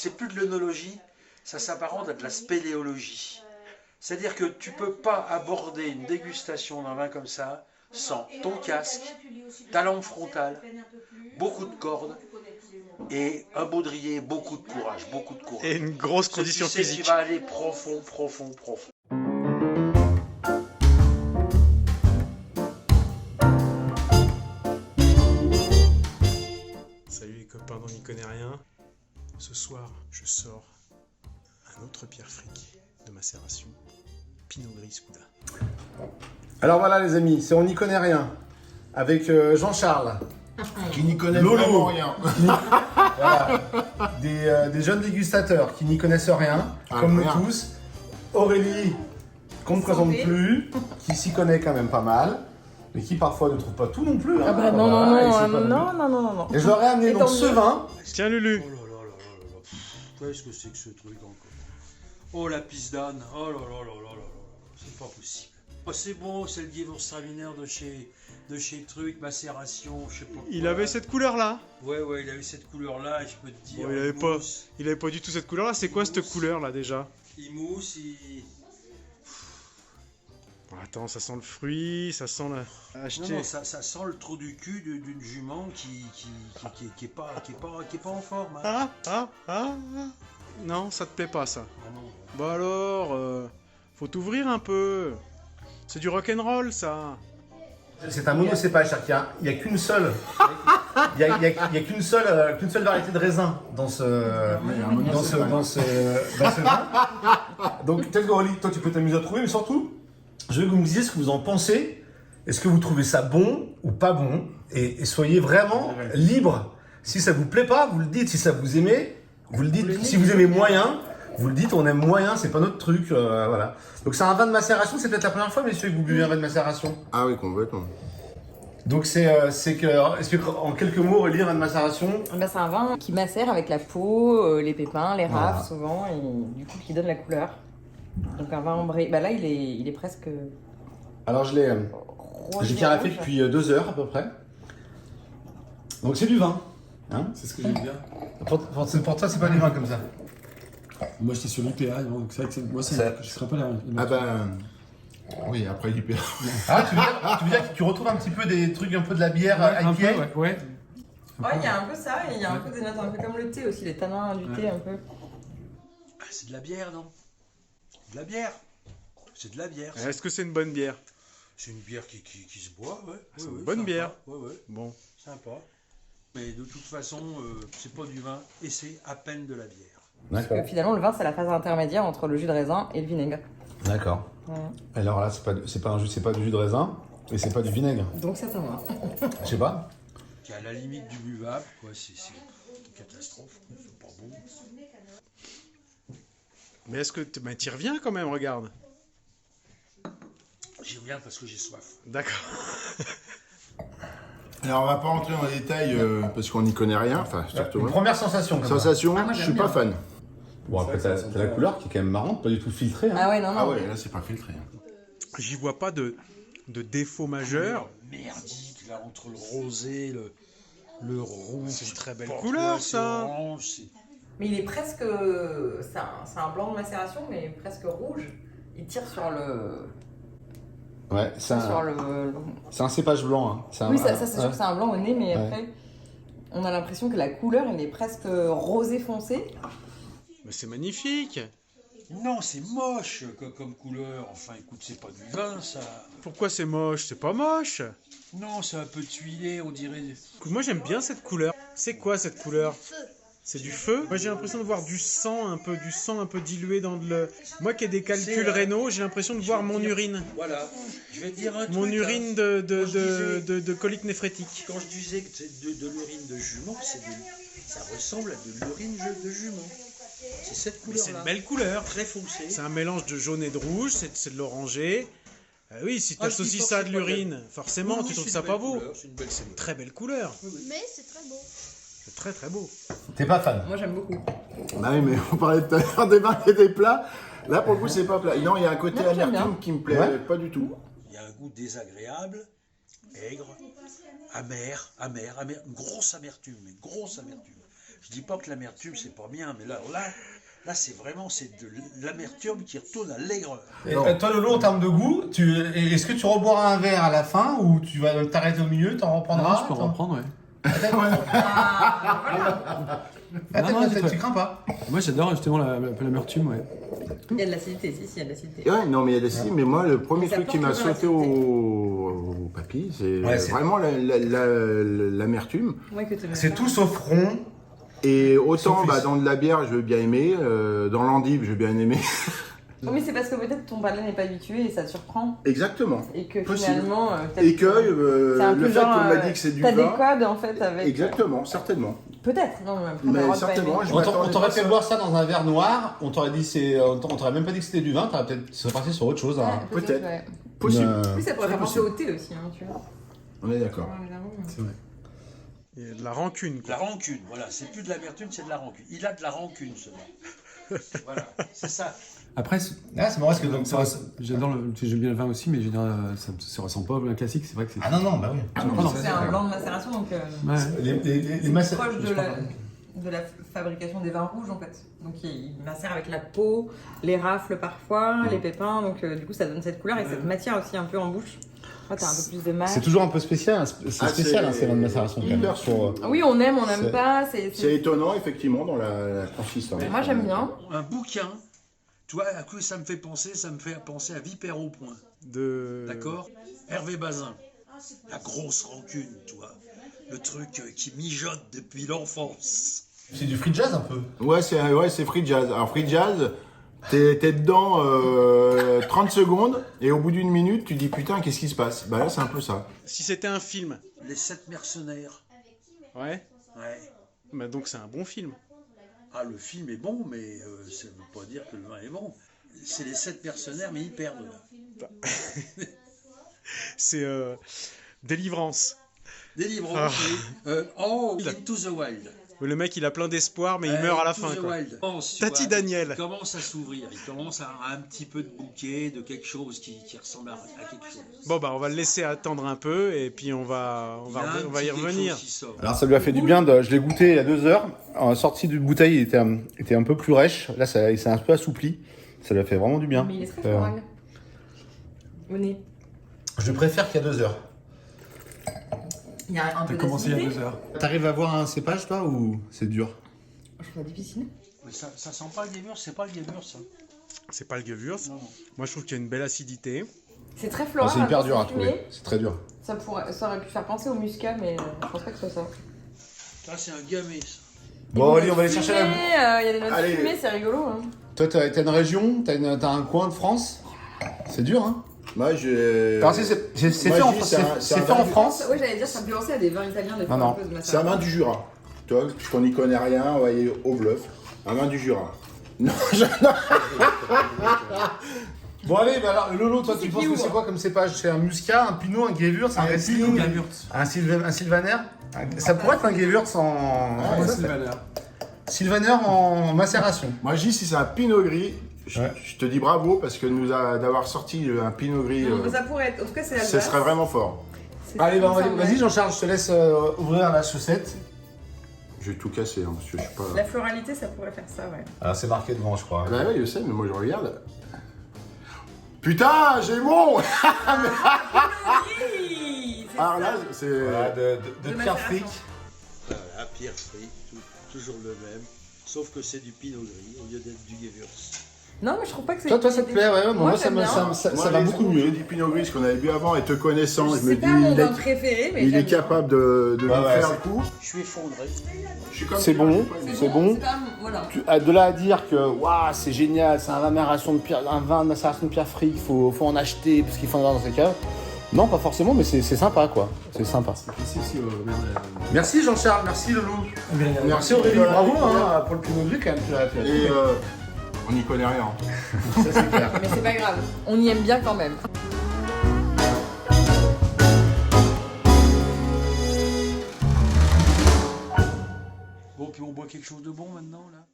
c'est plus de l'œnologie, ça s'apparente à de la spéléologie. C'est-à-dire que tu ne peux pas aborder une dégustation d'un vin comme ça sans ton casque, ta lampe frontale, beaucoup de cordes et un baudrier, beaucoup de courage, beaucoup de courage. Et une grosse Parce que condition tu sais physique. qu'il va aller profond, profond, profond. Salut les copains dont on n'y connaît rien. Ce soir, je sors un autre Pierre Frick de macération. Pinot Gris Souda. Alors voilà les amis, c'est On n'y connaît rien. Avec Jean-Charles. Qui n'y connaît Lolo. vraiment rien. Voilà. Des jeunes dégustateurs qui n'y connaissent rien, comme nous rien. tous. Aurélie, qu'on ne présente plus, qui s'y connaît quand même pas mal, mais qui parfois ne trouve pas tout non plus. Hein. Ah bah non, Voilà, et non, c'est non, pas le non, but. non, non, non, non. Et je leur ai amené Et donc tant ce mieux. vin. Tiens Lulu. Oh là là là là là là. Qu'est-ce que c'est que ce truc encore? Oh la pisse d'âne. Oh là là là là là là. C'est pas possible. Oh, c'est bon, c'est le Gewürztraminer de chez Truc, macération, je sais pas. Il quoi. avait cette couleur là. Ouais, il avait cette couleur-là, et je peux te dire. Bon, il avait pas du tout cette couleur là. C'est quoi cette couleur là déjà? Il mousse, il. Bon, attends, ça sent le fruit, ça sent la. Non, Acheter. non, ça sent le trou du cul d'une jument qui est pas en forme. Hein. Ah. Non, ça te plaît pas ça. Ah non. Bah alors, faut t'ouvrir un peu. C'est du rock'n'roll ça. C'est un monocépage, c'est-à-dire qu'il n'y a qu'une seule. Il y a qu'une seule variété de raisin dans ce vin. Donc peut-être Aurélie, toi tu peux t'amuser à trouver, mais surtout, je veux que vous me disiez ce que vous en pensez. Est-ce que vous trouvez ça bon ou pas bon? Et soyez vraiment libre. Si ça vous plaît pas, vous le dites. Si ça vous aimez, vous le dites. Si vous aimez moyen, vous le dites. On aime moyen, c'est pas notre truc. Voilà. Donc c'est un vin de macération. C'est peut-être la première fois, messieurs, que vous buvez un vin de macération. Ah oui, complètement. Donc est-ce que en quelques mots, Aurélie, un vin de macération? Bah, c'est un vin qui macère avec la peau, les pépins, les Voilà. raves souvent, et du coup qui donne la couleur. Donc un vin ambré. Bah là il est presque Alors je l'ai. rose. J'ai carafé depuis 2 heures à peu près. Donc c'est du vin. Hein? C'est ce que j'aime bien. Pour toi, c'est pas du vin comme ça. Moi j'étais sur l'IPA, donc c'est vrai que moi Ça- je serais pas là. Ah ben. Oui, après l'hyper. Ah, tu veux dire que tu retrouves un petit peu des trucs, un peu de la bière un peu, IPA? ouais. Ouais, il y a un peu ça, et il y a un peu des notes un peu comme le thé aussi, les tanins du thé un peu. Ah, c'est de la bière, non? De la bière. C'est de la bière. Est-ce que c'est une bonne bière? C'est une bière qui se boit, ouais. C'est Ouais, une ouais, bonne sympa. bière. Ouais, Bon. sympa. Mais de toute façon, c'est pas du vin et c'est à peine de la bière. Parce que finalement le vin c'est la phase intermédiaire entre le jus de raisin et le vinaigre. D'accord. Ouais. Alors là, c'est pas un jus, c'est pas du jus de raisin et c'est pas du vinaigre. Donc c'est un vin. Je sais pas. Qui est à la limite du buvable, quoi. C'est une catastrophe. C'est pas bon. Mais est-ce que t'y reviens quand même, regarde. J'y reviens parce que j'ai soif. D'accord. Alors on va pas rentrer dans les détails parce qu'on n'y connaît rien. Enfin, surtout Une moi. première sensation. comme ça. Sensation, moi, je j'aime suis pas bien. fan. Bon, après, t'as la couleur qui est quand même marrante, pas du tout filtrée. Hein. Ah ouais, non, non. Ah ouais, là c'est pas filtré. Hein. J'y vois pas de défaut majeur. Merdique, là, entre le rosé, le rouge. C'est une très belle Pas couleur, quoi, c'est ça. orange, c'est- Mais il est presque. C'est un blanc de macération, mais presque rouge. Il tire sur le. Ouais, c'est Sur un, le... c'est un cépage blanc. Hein. C'est un- Oui, ça c'est sûr que c'est un blanc au nez, mais Ouais. après, on a l'impression que la couleur, elle est presque rosé foncé. Mais c'est magnifique. Non, c'est moche comme couleur. Enfin, écoute, c'est pas du vin, ça. Pourquoi c'est moche? C'est pas moche. Non, c'est un peu tuilé, on dirait. Écoute, moi j'aime bien cette couleur. C'est quoi cette couleur? C'est du feu? Moi j'ai l'impression de voir du sang un peu dilué dans le. Moi qui ai des calculs C'est, rénaux, j'ai l'impression de voir mon urine. Voilà. Je vais te dire un Mon truc, urine hein. de Quand je disais- de colique néphrétique. Quand je disais que c'est de l'urine de jument, ça ressemble à de l'urine de jument. C'est cette Mais couleur-là. c'est une belle couleur. Très foncée. C'est un mélange de jaune et de rouge, c'est de l'orangé. Oui, si Ah, je t'associes dis pas ça à que de c'est pas l'urine, belle. forcément Oui, tu trouves c'est ça une pas belle beau. couleur, c'est une belle C'est une couleur. très belle couleur. Mais c'est très beau. C'est très très beau. T'es pas fan. Moi, j'aime beaucoup. Bah oui, mais on parlait tout à l'heure des vins et des plats. Là pour le coup c'est pas plat. Non, il y a un côté Moi, j'aime amertume bien. qui me plaît Ouais. pas du tout. Il y a un goût désagréable, aigre, amer, une grosse amertume, mais grosse amertume. Je dis pas que l'amertume c'est pas bien, mais là c'est vraiment de l'amertume qui retourne à l'aigreur. Et, toi, Lolo, en termes de goût, est-ce que tu reboiras un verre à la fin ou tu vas t'arrêter au milieu, t'en reprendras? Je peux en reprendre, ouais. Tu crains pas? Moi, j'adore justement l'amertume, ouais. Il y a de l'acidité, si, il y a de l'acidité. Ouais, non, mais il y a des styles, mais moi, le premier Mais ça truc qui porte m'a toujours sauté au papy, c'est c'est- vraiment l'amertume. Ouais, que tu C'est tout sauf rond. Et autant Sauf dans de la bière, je veux bien aimer, dans l'endive, je veux bien aimer. Oui, mais c'est parce que peut-être ton palais n'est pas habitué et ça te surprend. Exactement. Et que Possible. finalement. peut-être Et que c'est un le peu fait genre, qu'on m'a dit que c'est du t'as des vin. codes en fait avec. Exactement, certainement. Peut-être, non, mais après, t'as Mais le droit de pas certainement, aimer. je On m'attendais t'aurait pas fait à ça. boire ça dans un verre noir, on t'aurait dit on t'aurait même pas dit que c'était du vin, t'aurais peut-être serait parti sur autre chose. Hein. Ouais, Peut-être. ouais. Possible. Oui, ça pourrait C'est faire penser possible. au thé aussi, hein, tu vois. On est d'accord. Ouais, évidemment. C'est vrai. Il y a de la rancune, La quoi. rancune, voilà, c'est plus de l'amertume, c'est de la rancune. Il a de la rancune, ce vin. Voilà, c'est ça. Après, Ah, c'est marrant parce que donc j'adore j'aime bien le vin aussi, mais je veux dire, ça ressemble pas à un classique, c'est vrai que c'est. Ah non, bah oui. Ah non, c'est un blanc de macération, donc Ouais. Les c'est masses. proche de la fabrication des vins rouges en fait. Donc il macère avec la peau, les rafles parfois, les pépins, donc du coup ça donne cette couleur et cette matière aussi un peu en bouche. Là t'as un peu plus de mâche. C'est toujours un peu spécial, hein, c'est Ah, spécial c'est hein, ces vins de macération quand même. hyper Pour, Oui, on aime C'est- pas. C'est étonnant, effectivement, dans la consistance. Moi j'aime bien. Un bouquin, tu vois, à quoi ça me fait penser à Vipère au point. D'accord. Hervé Bazin. La grosse rancune, tu vois. Le truc qui mijote depuis l'enfance. C'est du free jazz un peu. Ouais, c'est free jazz. Alors, free jazz, t'es dedans 30 secondes, et au bout d'une minute, tu dis putain, qu'est-ce qui se passe? Bah là, c'est un peu ça. Si c'était un film, Les 7 mercenaires. ouais, Ouais. bah donc c'est un bon film. Ah, le film est bon, mais ça ne veut pas dire que le vin est bon. C'est les 7 mercenaires, mais ils perdent là. C'est Délivrance. Délivrance, oui. Into the Wild. Où le mec il a plein d'espoir mais il meurt à la fin, quoi. Tati Daniel. Il commence à s'ouvrir, il commence à avoir un petit peu de bouquet, de quelque chose qui ressemble à quelque chose. Bon bah on va le laisser attendre un peu et puis on va Il y a un y petit quelque revenir. chose qui sort. Alors ça lui a fait du bien, je l'ai goûté il y a 2 heures. En sortie de bouteille, il était un peu plus rêche. Là, il s'est un peu assoupli. Ça lui a fait vraiment du bien. Mais il est très floral. Au nez. Je préfère qu'il y a 2 heures. Il y a un peu T'as commencé il y a d'acidité. 2 heures. T'arrives à voir un cépage toi ou c'est dur? Je trouve ça difficile. Mais ça sent pas le Gewürz, c'est pas le Gewürz, ça. C'est pas le Gewürz. Non. Moi je trouve qu'il y a une belle acidité. C'est très floral. C'est hyper quand dur à fumé. trouver. C'est très dur. Ça aurait pu faire penser au muscat, mais je pense pas que ce soit ça. Ça, c'est un gamay, ça. Bon, allez, on va aller chercher la. Il y a des notes Allez. fumées, c'est rigolo. Hein. Toi, t'as une région, t'as un coin de France. C'est dur, hein? Moi, j'ai. Alors, c'est Moi, fait en je dis, France. c'est un- C'est c'est fait un en vin du- France. Oui, j'allais dire, ça me fait penser à des vins italiens, des fois Non, un peu de C'est un vin du Jura. Toi, puisqu'on n'y connaît rien, on va y aller au bluff. Un vin du Jura. Non, Bon, allez, bah alors, Lolo, toi, tu qui penses que ouvre c'est quoi comme cépage? C'est un muscat, un pinot, un gewürz, un riesling, un sylvaner? Ça pourrait être un gewürz en. Ouais, c'est le valeur. Sylvaner en macération. moi, je dis si c'est un pinot gris, je Ouais. je te dis bravo parce que d'avoir sorti un pinot gris, Non, mais ça pourrait être. En tout cas, c'est la ce serait vraiment fort. Allez, bah, vas-y, Jean-Charles, je te laisse ouvrir la chaussette. Je vais tout casser, hein, parce que je suis pas. La floralité, ça pourrait faire ça, ouais. Alors, c'est marqué devant, je crois. Bah ouais, je sais, mais moi je regarde. Putain, j'ai bon. Oui, c'est Alors ça. là, c'est. Voilà, de De Pierre macération. Frick. Voilà, Pierre Frick, toujours le même. Sauf que c'est du pinot gris au lieu d'être du Gewürz. Non, mais je trouve pas que c'est. Toi, ça te plaît, ouais, moi, ça j'aime bien. va Moi, beaucoup les mieux. du pinot gris, ce qu'on avait bu avant, et te connaissant, je me C'est dis, pas mon il vin est, préféré, mais il j'aime est bien. capable de Ouais, ouais, faire c'est- le coup. Je suis effondré. Je suis comme C'est toi, bon, j'ai pas aimé. c'est bon. C'est pas. Voilà. De là à dire que waouh, c'est génial, c'est un vin de macération de Pierre Frick, faut en acheter parce qu'il faut en avoir dans ses caves. Non, pas forcément, mais c'est sympa quoi. C'est sympa. Ici, Merci Jean-Charles, merci Lolo. Merci Aurélie, bravo hein, pour le pinot gris quand même. Tu l'as Et on n'y connaît rien. ça c'est clair. Mais c'est pas grave. On y aime bien quand même. Bon, puis on boit quelque chose de bon maintenant, là.